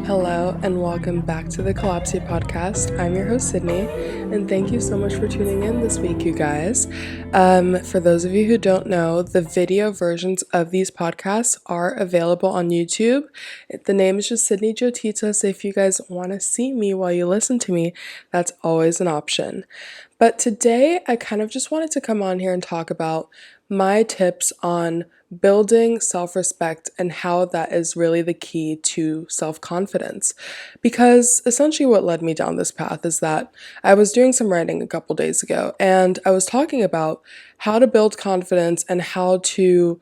Hello and welcome back to the Kalopsia podcast. I'm your host Sydney, and thank you so much for tuning in this week, you guys. For those of you who don't know, the video versions of these podcasts are available on YouTube. The name is just Sydney Jotita, so if you guys want to see me while you listen to me, that's always an option. But today, I kind of just wanted to come on here and talk about my tips on building self-respect and how that is really the key to self-confidence. Because essentially what led me down this path is that I was doing some writing a couple days ago and I was talking about how to build confidence and how to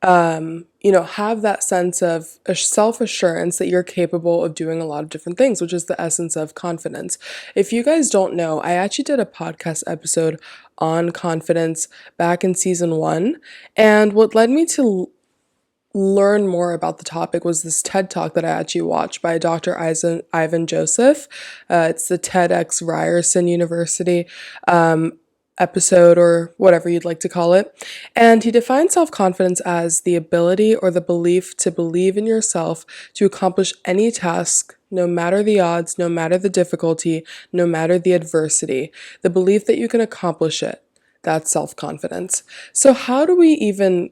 have that sense of self-assurance that you're capable of doing a lot of different things, which is the essence of confidence. If you guys don't know, I actually did a podcast episode on confidence back in season 1. And what led me to learn more about the topic was this TED Talk that I actually watched by Dr. Ivan Joseph. It's the TEDx Ryerson University episode, or whatever you'd like to call it. And he defines self-confidence as the ability or the belief to believe in yourself to accomplish any task, no matter the odds, no matter the difficulty, no matter the adversity, the belief that you can accomplish it. That's self-confidence. So how do we even,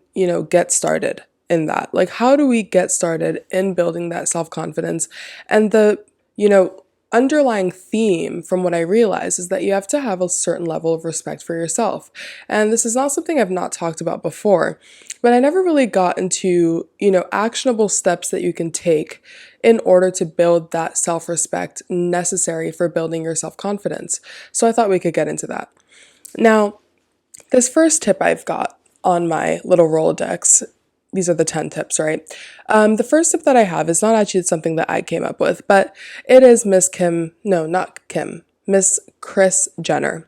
get started in that? Like, how do we get started in building that self-confidence? And the, underlying theme from what I realize is that you have to have a certain level of respect for yourself. And this is not something I've not talked about before, but I never really got into, actionable steps that you can take in order to build that self-respect necessary for building your self-confidence. So I thought we could get into that. Now, this first tip I've got on my little Rolodex, these are the 10 tips, right? The first tip that I have is not actually something that I came up with, but it is Miss Kris Jenner.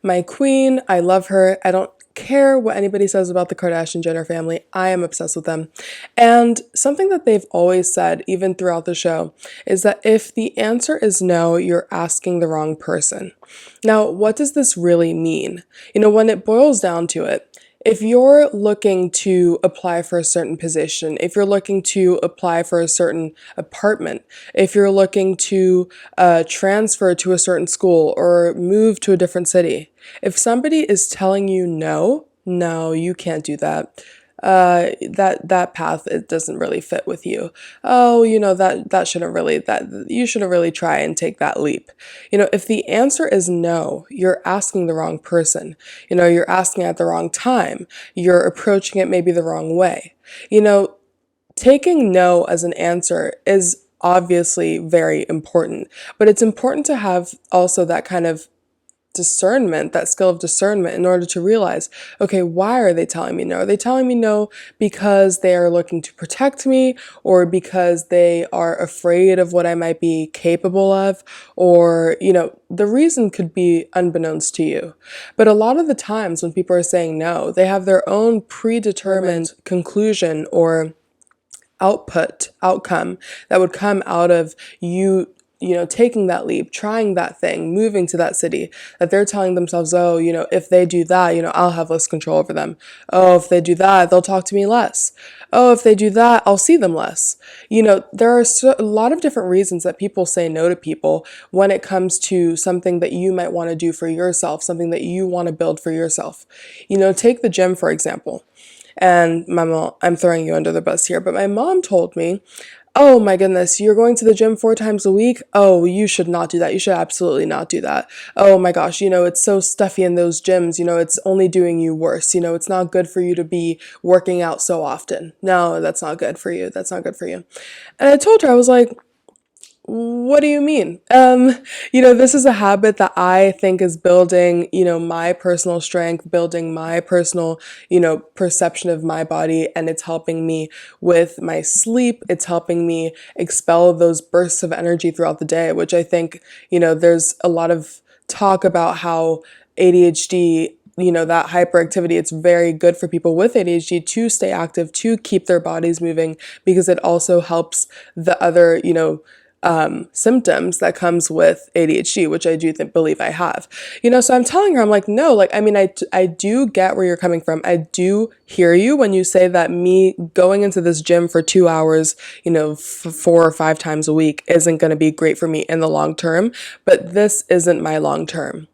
My queen, I love her. I don't care what anybody says about the Kardashian-Jenner family. I am obsessed with them. And something that they've always said, even throughout the show, is that if the answer is no, you're asking the wrong person. Now, what does this really mean? When it boils down to it, if you're looking to apply for a certain position, if you're looking to apply for a certain apartment, if you're looking to transfer to a certain school or move to a different city, if somebody is telling you no, you can't do that. That path, it doesn't really fit with you. Oh, you shouldn't really try and take that leap. If the answer is no, you're asking the wrong person. You're asking at the wrong time. You're approaching it maybe the wrong way. Taking no as an answer is obviously very important, but it's important to have also that kind of discernment, that skill of discernment, in order to realize, okay, why are they telling me no? Are they telling me no because they are looking to protect me, or because they are afraid of what I might be capable of? Or, the reason could be unbeknownst to you. But a lot of the times when people are saying no, they have their own predetermined conclusion or outcome that would come out of you taking that leap, trying that thing, moving to that city, that they're telling themselves, oh, if they do that, I'll have less control over them. Oh, if they do that, they'll talk to me less. Oh, if they do that, I'll see them less. There are a lot of different reasons that people say no to people when it comes to something that you might want to do for yourself, something that you want to build for yourself. Take the gym, for example. And my mom, I'm throwing you under the bus here, but my mom told me, oh my goodness, you're going to the gym 4 times a week? Oh, you should not do that. You should absolutely not do that. Oh my gosh, it's so stuffy in those gyms. It's only doing you worse. It's not good for you to be working out so often. No, that's not good for you. That's not good for you. And I told her, I was like, what do you mean? This is a habit that I think is building, my personal strength, building my personal, perception of my body. And it's helping me with my sleep. It's helping me expel those bursts of energy throughout the day, which I think, there's a lot of talk about how ADHD, that hyperactivity, it's very good for people with ADHD to stay active, to keep their bodies moving, because it also helps the other, symptoms that comes with ADHD, which I do believe I have. So I'm telling her, I'm like, no, like, I mean, I do get where you're coming from. I do hear you when you say that me going into this gym for 2 hours, 4 or 5 times a week isn't going to be great for me in the long term, but this isn't my long term.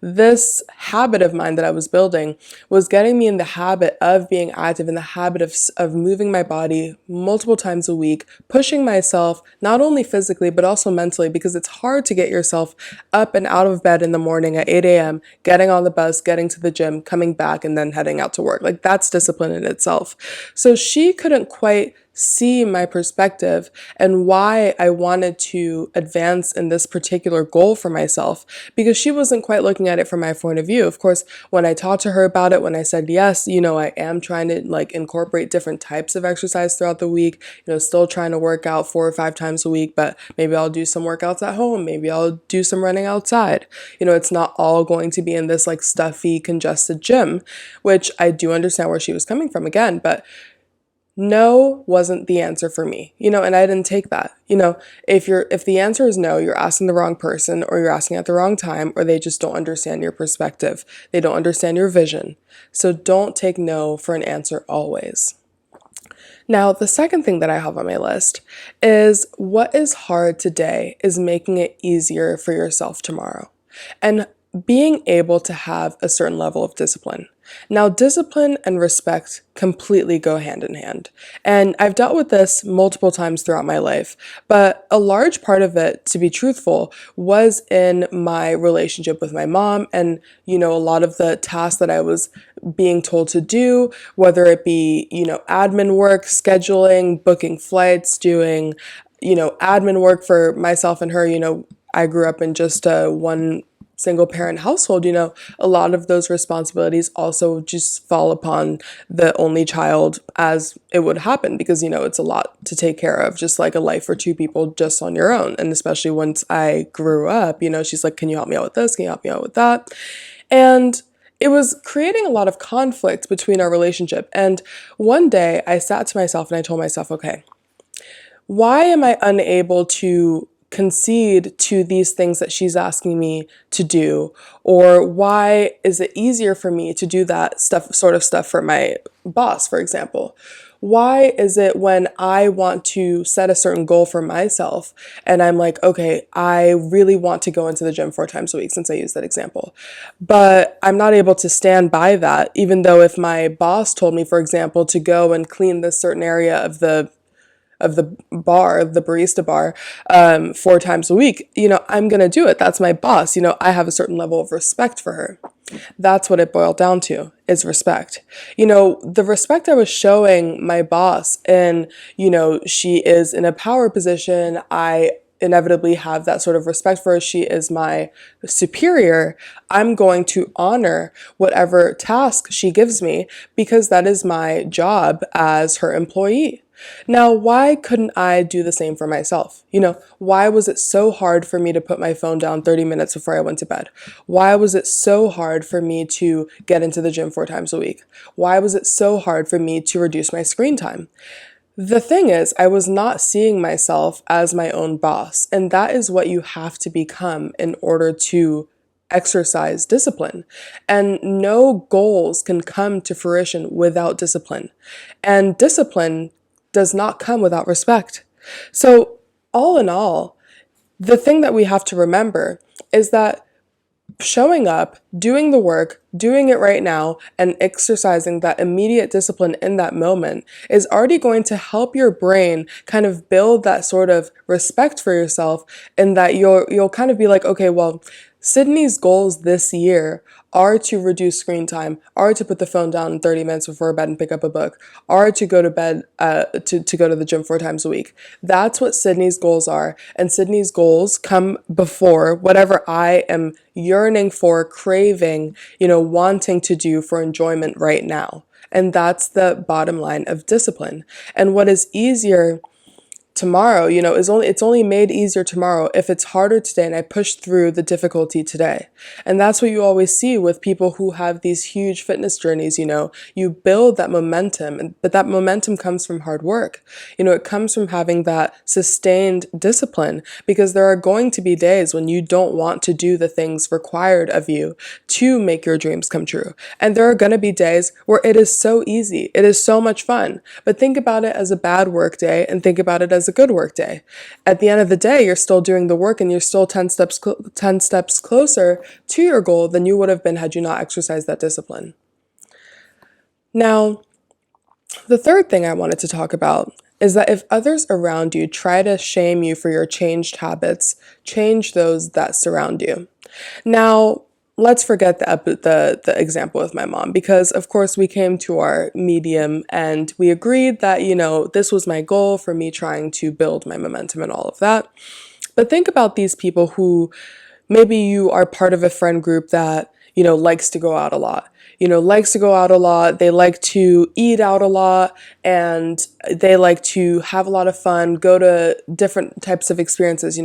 This habit of mine that I was building was getting me in the habit of being active, in the habit of moving my body multiple times a week, pushing myself, not only physically, but also mentally, because it's hard to get yourself up and out of bed in the morning at 8 a.m., getting on the bus, getting to the gym, coming back, and then heading out to work. Like, that's discipline in itself. So she couldn't quite see my perspective and why I wanted to advance in this particular goal for myself, because she wasn't quite looking at it from my point of view. Of course, when I talked to her about it, when I said, yes, I am trying to like incorporate different types of exercise throughout the week, still trying to work out 4 or 5 times a week, but maybe I'll do some workouts at home. Maybe I'll do some running outside. It's not all going to be in this like stuffy, congested gym, which I do understand where she was coming from again, but no wasn't the answer for me, and I didn't take that. If the answer is no, you're asking the wrong person, or you're asking at the wrong time, or they just don't understand your perspective. They don't understand your vision. So don't take no for an answer always. Now, the second thing that I have on my list is what is hard today is making it easier for yourself tomorrow. And being able to have a certain level of discipline. Now, discipline and respect completely go hand in hand. And I've dealt with this multiple times throughout my life, but a large part of it, to be truthful, was in my relationship with my mom and, a lot of the tasks that I was being told to do, whether it be, admin work, scheduling, booking flights, doing, admin work for myself and her. I grew up in just one single parent household. A lot of those responsibilities also just fall upon the only child, as it would happen, because it's a lot to take care of, just like a life for two people just on your own. And especially once I grew up, she's like, can you help me out with this? Can you help me out with that? And it was creating a lot of conflict between our relationship. And one day I sat to myself and I told myself, okay, why am I unable to concede to these things that she's asking me to do? Or why is it easier for me to do that sort of stuff for my boss, for example? Why is it when I want to set a certain goal for myself and I'm like, okay, I really want to go into the gym 4 times a week, since I used that example, but I'm not able to stand by that, even though if my boss told me, for example, to go and clean this certain area of the bar, the barista bar, 4 times a week, I'm going to do it. That's my boss. I have a certain level of respect for her. That's what it boiled down to, is respect. The respect I was showing my boss, and, she is in a power position. I inevitably have that sort of respect for her. She is my superior. I'm going to honor whatever task she gives me, because that is my job as her employee. Now, why couldn't I do the same for myself? Why was it so hard for me to put my phone down 30 minutes before I went to bed? Why was it so hard for me to get into the gym 4 times a week? Why was it so hard for me to reduce my screen time? The thing is, I was not seeing myself as my own boss, and that is what you have to become in order to exercise discipline. And no goals can come to fruition without discipline. And discipline does not come without respect. So, all in all, the thing that we have to remember is that showing up, doing the work, doing it right now, and exercising that immediate discipline in that moment is already going to help your brain kind of build that sort of respect for yourself, and that you'll kind of be like, okay, well, Sydney's goals this year are to reduce screen time, are to put the phone down 30 minutes before bed and pick up a book, are to go to bed, to go to the gym 4 times a week. That's what Sydney's goals are. And Sydney's goals come before whatever I am yearning for, craving, wanting to do for enjoyment right now. And that's the bottom line of discipline. And what is easier tomorrow, it's only made easier tomorrow if it's harder today and I push through the difficulty today. And that's what you always see with people who have these huge fitness journeys. You build that momentum, but that momentum comes from hard work. It comes from having that sustained discipline, because there are going to be days when you don't want to do the things required of you to make your dreams come true. And there are going to be days where it is so easy, it is so much fun. But think about it as a bad work day and think about it as a good work day. At the end of the day, you're still doing the work and you're still 10 steps closer to your goal than you would have been had you not exercised that discipline. Now, the third thing I wanted to talk about is that if others around you try to shame you for your changed habits, change those that surround you. Now, let's forget the example with my mom, because of course we came to our medium and we agreed that, this was my goal for me trying to build my momentum and all of that. But think about these people who maybe you are part of a friend group that, likes to go out a lot. They like to eat out a lot, and they like to have a lot of fun, go to different types of experiences,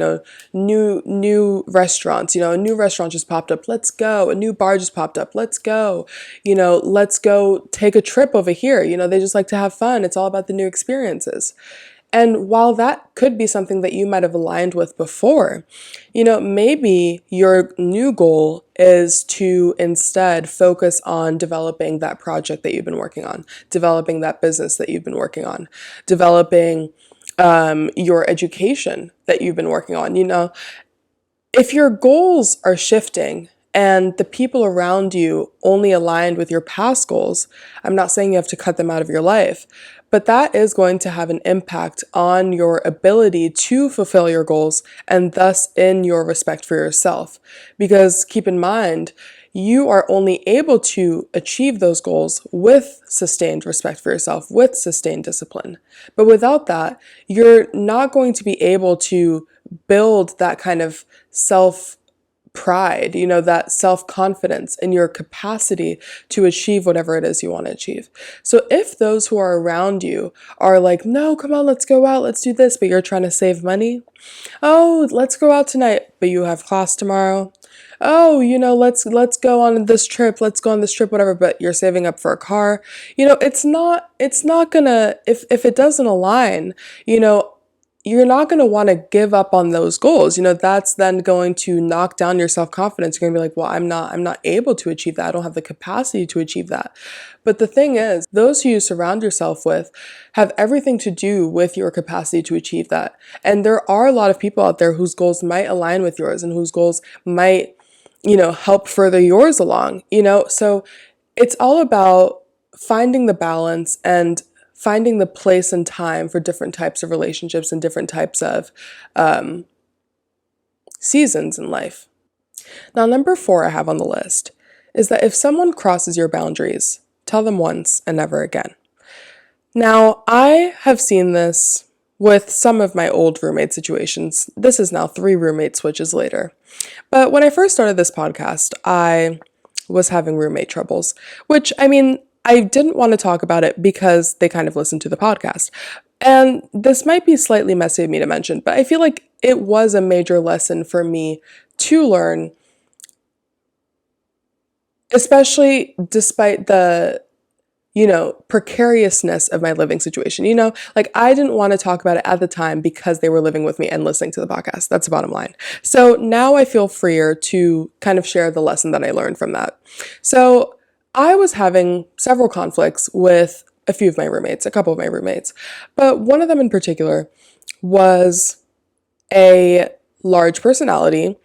new restaurants, a new restaurant just popped up, let's go. A new bar just popped up, let's go. Let's go take a trip over here. They just like to have fun. It's all about the new experiences. And while that could be something that you might have aligned with before, maybe your new goal is to instead focus on developing that project that you've been working on, developing that business that you've been working on, developing your education that you've been working on. If your goals are shifting and the people around you only aligned with your past goals, I'm not saying you have to cut them out of your life, but that is going to have an impact on your ability to fulfill your goals and thus in your respect for yourself. Because keep in mind, you are only able to achieve those goals with sustained respect for yourself, with sustained discipline. But without that, you're not going to be able to build that kind of self-pride, that self-confidence in your capacity to achieve whatever it is you want to achieve. So if those who are around you are like, no, come on, let's go out, let's do this, but you're trying to save money. Oh, let's go out tonight, but you have class tomorrow. Oh, let's go on this trip, whatever, but you're saving up for a car. It's not gonna, if it doesn't align, you're not going to want to give up on those goals. That's then going to knock down your self-confidence. You're going to be like, well, I'm not able to achieve that. I don't have the capacity to achieve that. But the thing is, those who you surround yourself with have everything to do with your capacity to achieve that. And there are a lot of people out there whose goals might align with yours and whose goals might, help further yours along, So it's all about finding the balance and finding the place and time for different types of relationships and different types of seasons in life. Now, number 4 I have on the list is that if someone crosses your boundaries, tell them once and never again. Now, I have seen this with some of my old roommate situations. This is now 3 roommate switches later. But when I first started this podcast, I was having roommate troubles, which, I didn't want to talk about it because they kind of listened to the podcast. And this might be slightly messy of me to mention, but I feel like it was a major lesson for me to learn, especially despite the, precariousness of my living situation. I didn't want to talk about it at the time because they were living with me and listening to the podcast. That's the bottom line. So now I feel freer to kind of share the lesson that I learned from that. So I was having several conflicts with a couple of my roommates, but one of them in particular was a large personality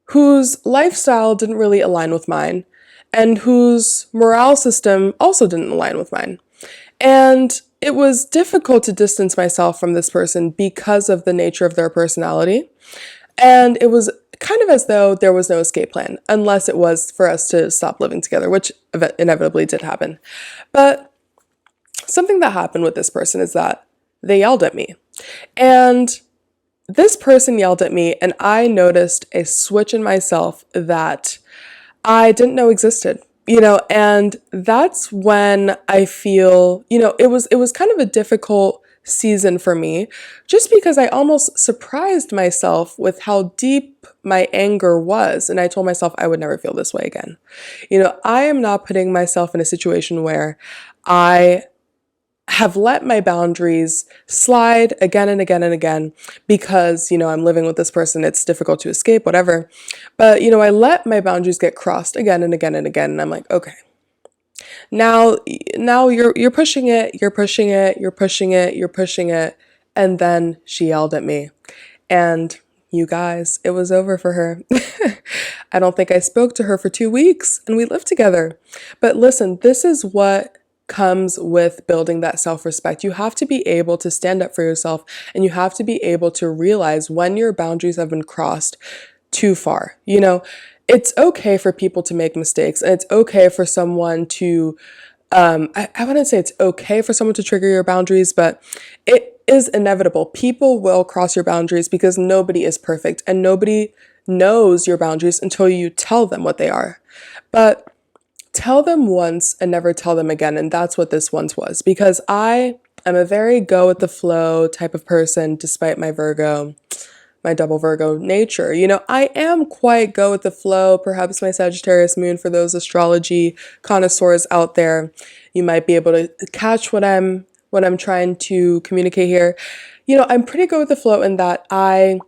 whose lifestyle didn't really align with mine and whose morale system also didn't align with mine. And it was difficult to distance myself from this person because of the nature of their personality. And it was kind of as though there was no escape plan, unless it was for us to stop living together, which inevitably did happen. But something that happened with this person is that they yelled at me. And this person yelled at me, and I noticed a switch in myself that I didn't know existed. And that's when I feel, it was kind of a difficult season for me, just because I almost surprised myself with how deep my anger was. And I told myself I would never feel this way again. I am not putting myself in a situation where I have let my boundaries slide again and again and again because, I'm living with this person. It's difficult to escape, whatever. But, I let my boundaries get crossed again and again and again. And I'm like, okay, now you're pushing it, you're pushing it, you're pushing it, you're pushing it. And then she yelled at me. And you guys, it was over for her. I don't think I spoke to her for 2 weeks and we lived together. But listen, this is what comes with building that self-respect. You have to be able to stand up for yourself and you have to be able to realize when your boundaries have been crossed too far. It's okay for people to make mistakes and it's okay for someone to I wouldn't say it's okay for someone to trigger your boundaries, but it is inevitable. People will cross your boundaries because nobody is perfect and nobody knows your boundaries until you tell them what they are. But tell them once and never tell them again. And that's what this once was, because I am a very go with the flow type of person, despite my double Virgo nature. I am quite go with the flow, perhaps my Sagittarius moon for those astrology connoisseurs out there. You might be able to catch what I'm trying to communicate here. I'm pretty good with the flow in that I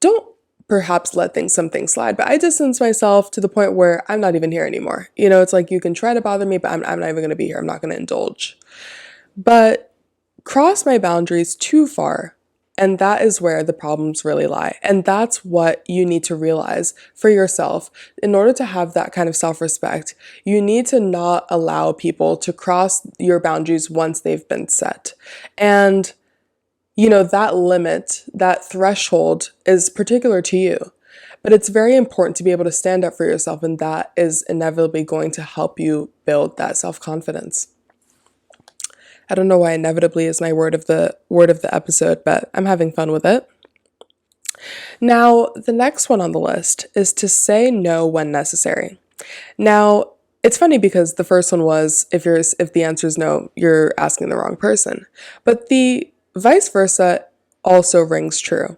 don't perhaps let some things slide, but I distance myself to the point where I'm not even here anymore. It's like you can try to bother me, but I'm not even going to be here. I'm not going to indulge. But cross my boundaries too far, and that is where the problems really lie. And that's what you need to realize for yourself. In order to have that kind of self-respect, you need to not allow people to cross your boundaries once they've been set. And that limit, that threshold is particular to you. But it's very important to be able to stand up for yourself, and that is inevitably going to help you build that self-confidence. I don't know why inevitably is my word of the episode, but I'm having fun with it. Now, the next one on the list is to say no when necessary. Now, it's funny because the first one was if the answer is no, you're asking the wrong person. But the vice versa also rings true.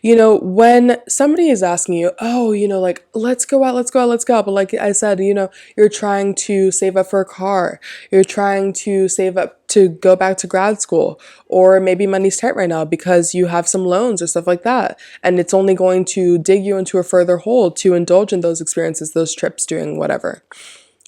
When somebody is asking you, oh, like, let's go out. But like I said, you're trying to save up for a car. You're trying to save up to go back to grad school, or maybe money's tight right now because you have some loans or stuff like that. And it's only going to dig you into a further hole to indulge in those experiences, those trips, doing whatever.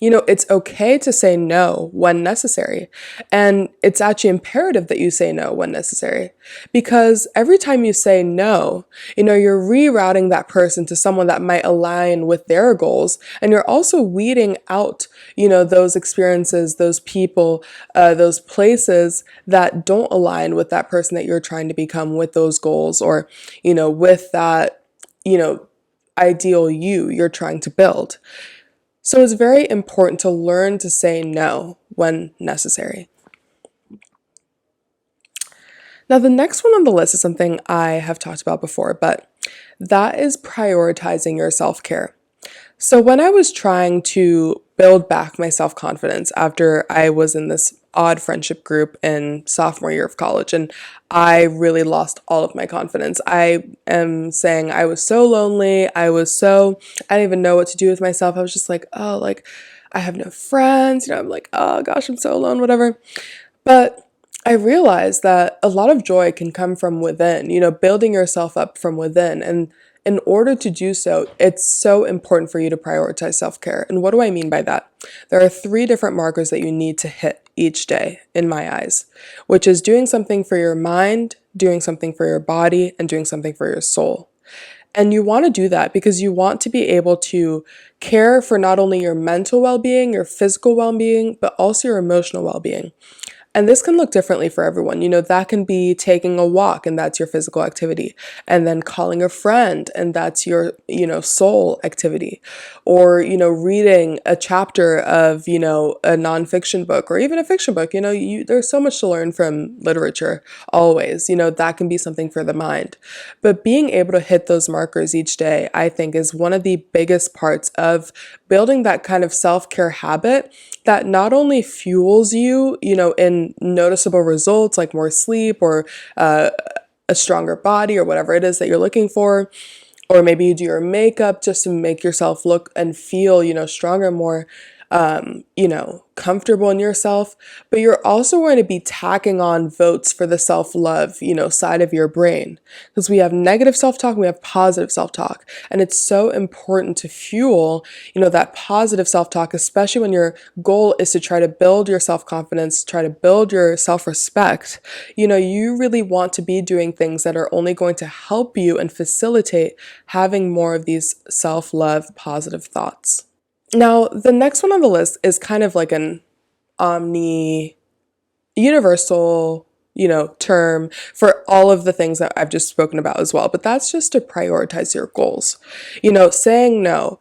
It's okay to say no when necessary. And it's actually imperative that you say no when necessary. Because every time you say no, you're rerouting that person to someone that might align with their goals. And you're also weeding out, those experiences, those people, those places that don't align with that person that you're trying to become, with those goals, or, with that, ideal you're trying to build. So it's very important to learn to say no when necessary. Now, the next one on the list is something I have talked about before, but that is prioritizing your self-care. So when I was trying to build back my self-confidence after I was in this odd friendship group in sophomore year of college, and I really lost all of my confidence. I am saying I was so lonely. I didn't even know what to do with myself. I was just like, oh, like I have no friends. I'm like, oh gosh, I'm so alone, whatever. But I realized that a lot of joy can come from within, building yourself up from within. And in order to do so, it's so important for you to prioritize self-care. And what do I mean by that? There are 3 different markers that you need to hit each day, in my eyes, which is doing something for your mind, doing something for your body, and doing something for your soul. And you want to do that because you want to be able to care for not only your mental well-being, your physical well-being, but also your emotional well-being. And this can look differently for everyone. That can be taking a walk, and that's your physical activity. And then calling a friend, and that's your, soul activity. Or, reading a chapter of, a nonfiction book or even a fiction book. There's so much to learn from literature always. That can be something for the mind. But being able to hit those markers each day, I think, is one of the biggest parts of building that kind of self-care habit that not only fuels you, in seeing noticeable results like more sleep or a stronger body or whatever it is that you're looking for. Or maybe you do your makeup just to make yourself look and feel, stronger, more, comfortable in yourself. But you're also going to be tacking on votes for the self-love, side of your brain. Because we have negative self-talk and we have positive self-talk. And it's so important to fuel, that positive self-talk, especially when your goal is to try to build your self-confidence, try to build your self-respect. You really want to be doing things that are only going to help you and facilitate having more of these self-love positive thoughts. Now, the next one on the list is kind of like an universal, term for all of the things that I've just spoken about as well. But that's just to prioritize your goals. Saying no.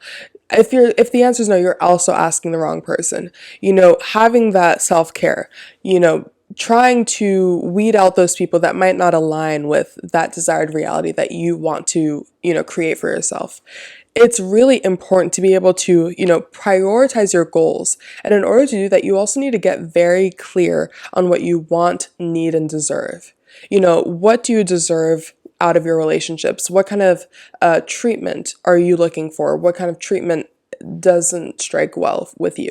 If the answer is no, you're also asking the wrong person. Having that self-care, trying to weed out those people that might not align with that desired reality that you want to, create for yourself. It's really important to be able to, prioritize your goals. And in order to do that, you also need to get very clear on what you want, need, and deserve. What do you deserve out of your relationships? What kind of treatment are you looking for? What kind of treatment doesn't strike well with you?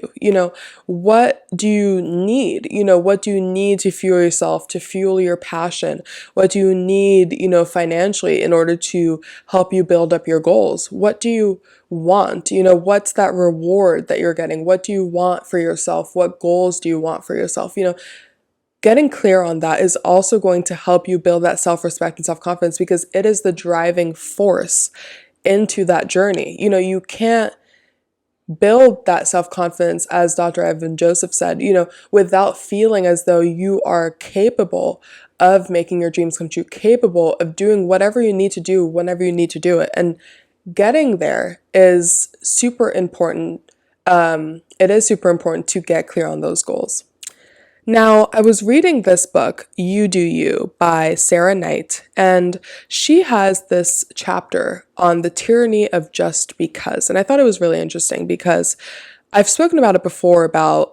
What do you need? What do you need to fuel yourself, to fuel your passion? What do you need, financially in order to help you build up your goals? What do you want? What's that reward that you're getting? What do you want for yourself? What goals do you want for yourself? Getting clear on that is also going to help you build that self-respect and self-confidence, because it is the driving force into that journey. You can't build that self-confidence, as Dr. Evan Joseph said, without feeling as though you are capable of making your dreams come true, capable of doing whatever you need to do whenever you need to do it. And getting there is super important. It is super important to get clear on those goals. Now, I was reading this book, You Do You, by Sarah Knight, and she has this chapter on the tyranny of just because. And I thought it was really interesting because I've spoken about it before, about,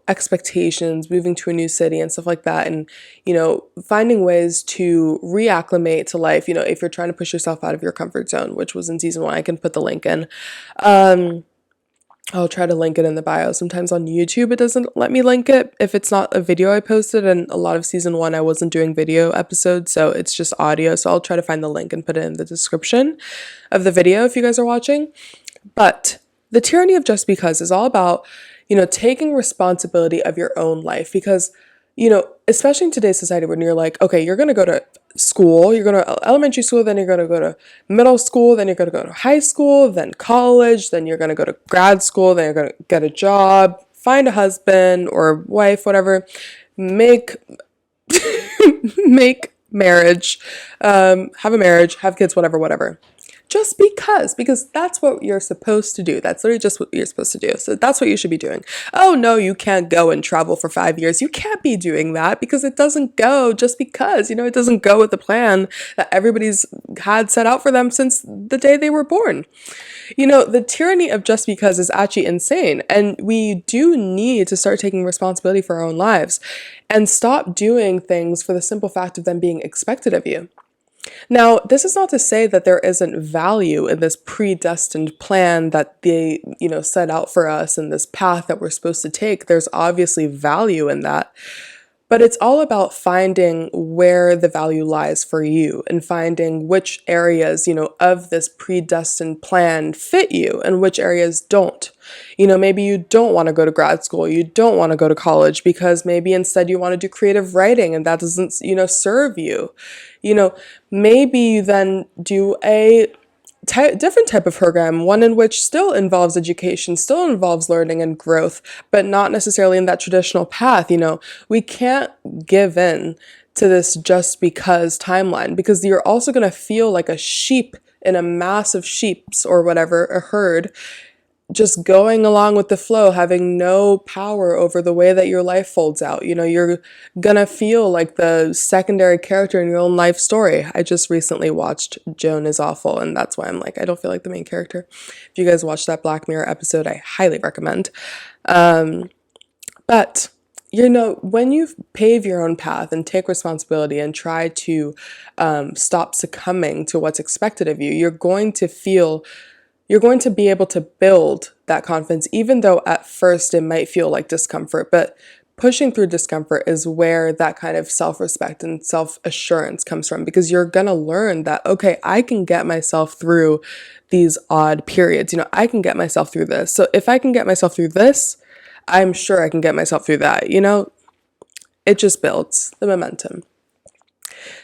expectations, moving to a new city and stuff like that, and, finding ways to reacclimate to life, if you're trying to push yourself out of your comfort zone, which was in season 1. I can put the link in. I'll try to link it in the bio. Sometimes on YouTube it doesn't let me link it if it's not a video I posted, and a lot of season 1 I wasn't doing video episodes, so it's just audio. So I'll try to find the link and put it in the description of the video if you guys are watching. But the tyranny of just because is all about, taking responsibility of your own life, because especially in today's society, when you're like, okay, you're going to go to school, you're going to elementary school, then you're going to go to middle school, then you're going to go to high school, then college, then you're going to go to grad school, then you're going to get a job, find a husband or wife, whatever, make marriage, have a marriage, have kids, whatever. Just because that's what you're supposed to do. That's literally just what you're supposed to do. So that's what you should be doing. Oh no, you can't go and travel for 5 years. You can't be doing that because it doesn't go just because, it doesn't go with the plan that everybody's had set out for them since the day they were born. The tyranny of just because is actually insane. And we do need to start taking responsibility for our own lives and stop doing things for the simple fact of them being expected of you. Now, this is not to say that there isn't value in this predestined plan that they, set out for us, and this path that we're supposed to take. There's obviously value in that. But it's all about finding where the value lies for you and finding which areas, of this predestined plan fit you and which areas don't. Maybe you don't want to go to grad school, you don't want to go to college because maybe instead you want to do creative writing and that doesn't, serve you. Maybe you then do a different type of program, one in which still involves education, still involves learning and growth, but not necessarily in that traditional path. We can't give in to this just because timeline, because you're also going to feel like a sheep in a mass of sheeps or whatever, a herd, just going along with the flow, having no power over the way that your life folds out. You're gonna feel like the secondary character in your own life story. I just recently watched Joan is Awful, and that's why I'm like, I don't feel like the main character. If you guys watched that Black Mirror episode, I highly recommend. But when you pave your own path and take responsibility and try to stop succumbing to what's expected of you, you're going to be able to build that confidence, even though at first it might feel like discomfort. But pushing through discomfort is where that kind of self-respect and self-assurance comes from, because you're going to learn that, okay, I can get myself through these odd periods. I can get myself through this. So if I can get myself through this, I'm sure I can get myself through that. It just builds the momentum.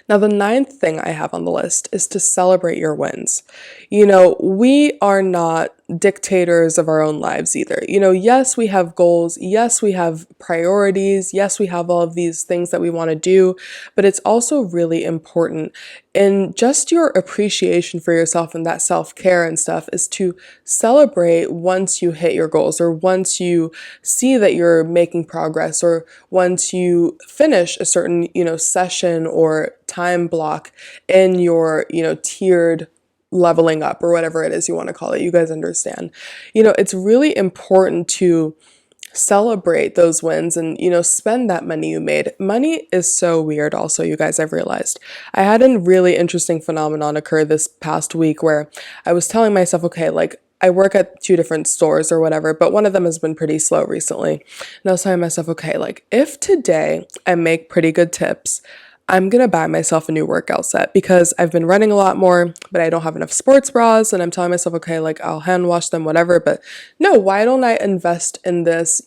Now, the ninth thing I have on the list is to celebrate your wins. We are not dictators of our own lives either. Yes, we have goals. Yes, we have priorities. Yes, we have all of these things that we want to do, but it's also really important in just your appreciation for yourself and that self-care and stuff is to celebrate once you hit your goals, or once you see that you're making progress, or once you finish a certain, session or time block in your, tiered leveling up, or whatever it is you want to call it. You guys understand. It's really important to celebrate those wins and, spend that money you made. Money is so weird also, you guys, I've realized. I had a really interesting phenomenon occur this past week where I was telling myself, okay, like I work at 2 different stores or whatever, but one of them has been pretty slow recently. And I was telling myself, okay, like if today I make pretty good tips, I'm going to buy myself a new workout set, because I've been running a lot more, but I don't have enough sports bras. And I'm telling myself, okay, like I'll hand wash them, whatever. But no, why don't I invest in this,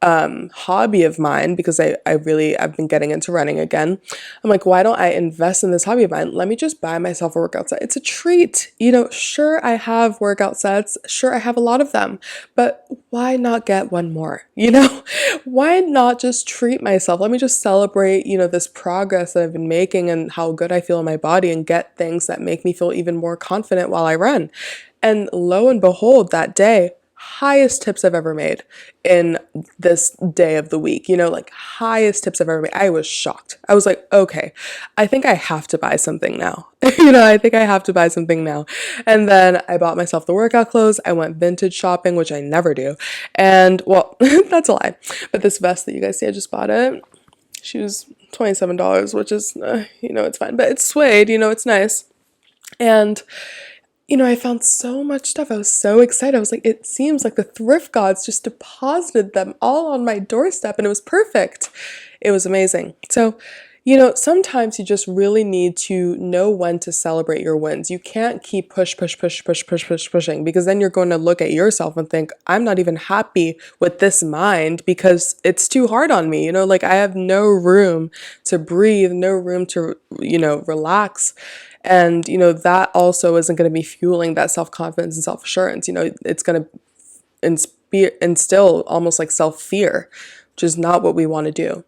hobby of mine? Because I've been getting into running again. I'm like, why don't I invest in this hobby of mine? Let me just buy myself a workout set. It's a treat. Sure, I have workout sets. Sure, I have a lot of them, but why not get one more? Why not just treat myself? Let me just celebrate, this progress that I've been making and how good I feel in my body, and get things that make me feel even more confident while I run. And lo and behold, that day, highest tips I've ever made in this day of the week, like highest tips I've ever made. I was shocked. I was like, okay, I think I have to buy something now. I think I have to buy something now. And then I bought myself the workout clothes. I went vintage shopping, which I never do. And well, that's a lie. But this vest that you guys see, I just bought it. She was $27, which is, it's fine, but it's suede, it's nice. And I found so much stuff. I was so excited. I was like, it seems like the thrift gods just deposited them all on my doorstep, and it was perfect. It was amazing. So, sometimes you just really need to know when to celebrate your wins. You can't keep pushing, because then you're going to look at yourself and think, I'm not even happy with this mind because it's too hard on me. Like I have no room to breathe, no room to, relax. And, that also isn't going to be fueling that self-confidence and self-assurance. It's going to instill almost like self-fear, which is not what we want to do.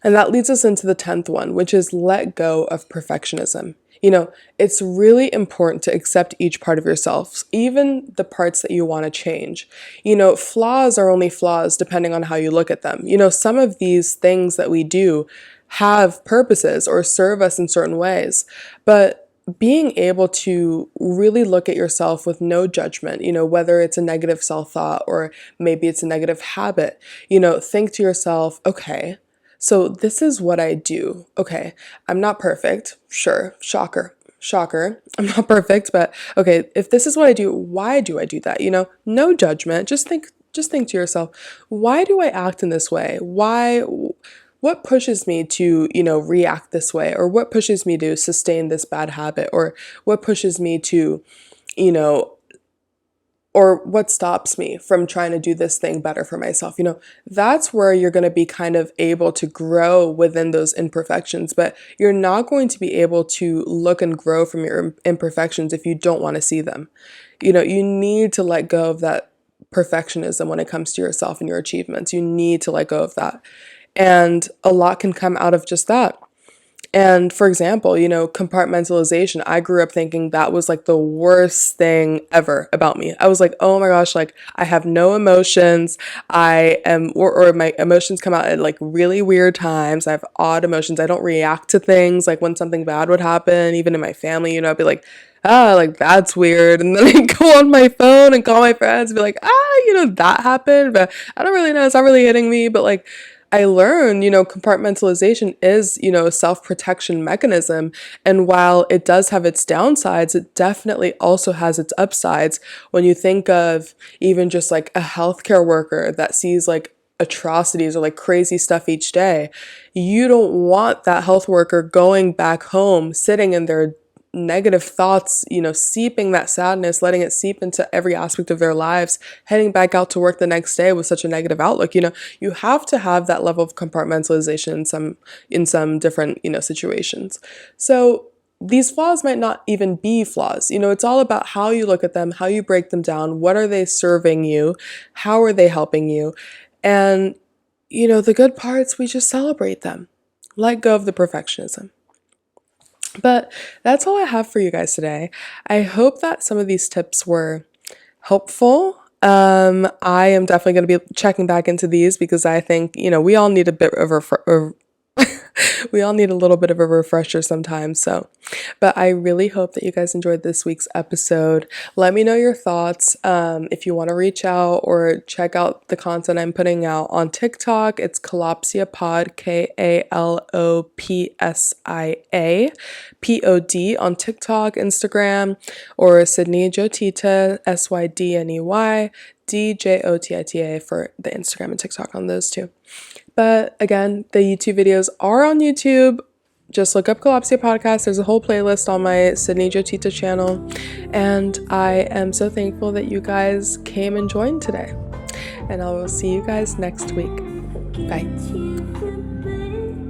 And that leads us into the 10th one, which is let go of perfectionism. It's really important to accept each part of yourself, even the parts that you want to change. Flaws are only flaws depending on how you look at them. Some of these things that we do have purposes or serve us in certain ways, but being able to really look at yourself with no judgment, whether it's a negative self-thought or maybe it's a negative habit, think to yourself, okay, so this is what I do. Okay, I'm not perfect. Sure, shocker. I'm not perfect, but okay, if this is what I do, why do I do that? No judgment. Just think to yourself, why do I act in this way? What pushes me to, react this way? Or what pushes me to sustain this bad habit? Or what pushes me to, or what stops me from trying to do this thing better for myself? That's where you're going to be kind of able to grow within those imperfections, but you're not going to be able to look and grow from your imperfections if you don't want to see them. You need to let go of that perfectionism when it comes to yourself and your achievements. You need to let go of that. And a lot can come out of just that. And for example, compartmentalization, I grew up thinking that was like the worst thing ever about me. I was like, oh my gosh, like I have no emotions. Or my emotions come out at like really weird times. I have odd emotions. I don't react to things like when something bad would happen, even in my family, I'd be like, like that's weird. And then I'd go on my phone and call my friends and be like, that happened, but I don't really know. It's not really hitting me, but like, I learned, compartmentalization is, a self-protection mechanism. And while it does have its downsides, it definitely also has its upsides. When you think of even just like a healthcare worker that sees like atrocities or like crazy stuff each day, you don't want that health worker going back home, sitting in their negative thoughts, seeping that sadness, letting it seep into every aspect of their lives, heading back out to work the next day with such a negative outlook. You have to have that level of compartmentalization in some different, situations. So these flaws might not even be flaws. It's all about how you look at them, how you break them down, what are they serving you, how are they helping you? And the good parts, we just celebrate them. Let go of the perfectionism. But that's all I have for you guys today. I hope that some of these tips were helpful. I am definitely going to be checking back into these because I think, we all need a bit of we all need a little bit of a refresher sometimes. So, but I really hope that you guys enjoyed this week's episode. Let me know your thoughts. If you want to reach out or check out the content I'm putting out on TikTok, it's Kalopsia Pod, KALOPSIA POD on TikTok, Instagram, or Sydney Jotita, SYDNEY DJOTITA for the Instagram and TikTok on those two. But again, the YouTube videos are on YouTube. Just look up Kalopsia Podcast. There's a whole playlist on my Sydney Jotita channel. And I am so thankful that you guys came and joined today. And I will see you guys next week. Bye.